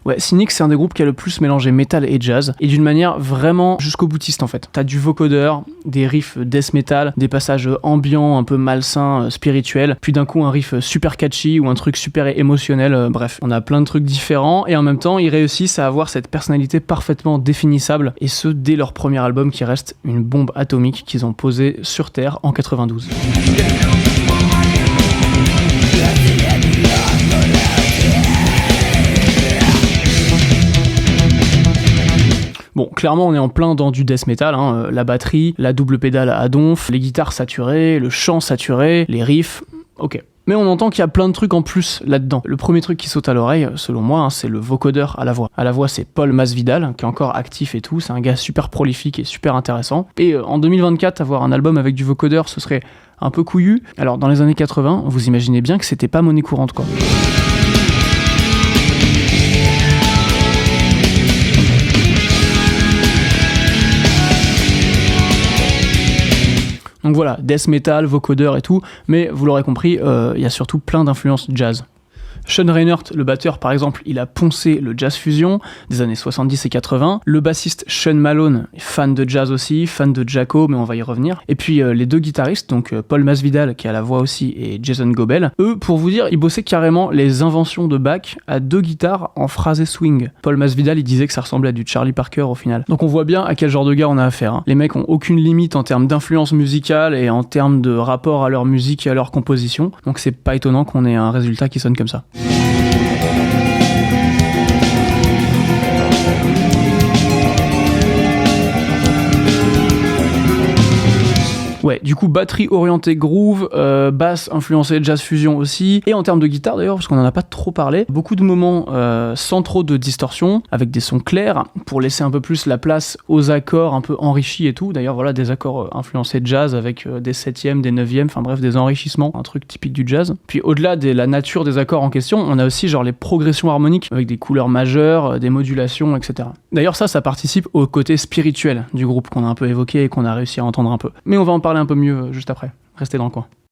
Ouais, Cynic, c'est un des groupes qui a le plus mélangé metal et jazz, et d'une manière vraiment jusqu'au boutiste en fait. T'as du vocodeur, des riffs death metal, des passages ambiants, un peu malsains, spirituels, puis d'un coup un riff super catchy ou un truc super émotionnel, bref. On a plein de trucs différents, et en même temps, ils réussissent à avoir cette personnalité parfaitement définissable, et ce, dès leur premier album qui reste une bombe atomique qu'ils ont posée sur Terre en 92. Bon, clairement, on est en plein dans du death metal, hein. La batterie, la double pédale à donf, les guitares saturées, le chant saturé, les riffs, ok. Mais on entend qu'il y a plein de trucs en plus là-dedans. Le premier truc qui saute à l'oreille, selon moi, hein, c'est le vocodeur à la voix. À la voix, c'est Paul Masvidal, qui est encore actif et tout, c'est un gars super prolifique et super intéressant. Et en 2024, avoir un album avec du vocodeur, ce serait un peu couillu. Alors, dans les années 80, vous imaginez bien que c'était pas monnaie courante, quoi. Donc voilà, death metal, vocodeur et tout, mais vous l'aurez compris, il y a surtout plein d'influences jazz. Sean Reinert, le batteur par exemple, il a poncé le jazz fusion des années 70 et 80. Le bassiste Sean Malone est fan de jazz aussi, fan de Jaco, mais on va y revenir. Et puis les deux guitaristes, donc Paul Masvidal qui a la voix aussi et Jason Gobel, eux, pour vous dire, ils bossaient carrément les inventions de Bach à deux guitares en phrasé swing. Paul Masvidal, il disait que ça ressemblait à du Charlie Parker au final. Donc on voit bien à quel genre de gars on a affaire, hein. Les mecs ont aucune limite en termes d'influence musicale et en termes de rapport à leur musique et à leur composition. Donc c'est pas étonnant qu'on ait un résultat qui sonne comme ça. Ouais, du coup, batterie orientée groove, basse influencée jazz fusion aussi, et en termes de guitare d'ailleurs, parce qu'on en a pas trop parlé, beaucoup de moments sans trop de distorsion, avec des sons clairs, pour laisser un peu plus la place aux accords un peu enrichis et tout. D'ailleurs, voilà, des accords influencés jazz avec des 7e, des 9e, enfin bref, des enrichissements, un truc typique du jazz. Puis au-delà de la nature des accords en question, on a aussi genre les progressions harmoniques, avec des couleurs majeures, des modulations, etc. D'ailleurs, ça participe au côté spirituel du groupe qu'on a un peu évoqué et qu'on a réussi à entendre un peu. Mais on va en parler un peu mieux juste après. Restez dans le coin.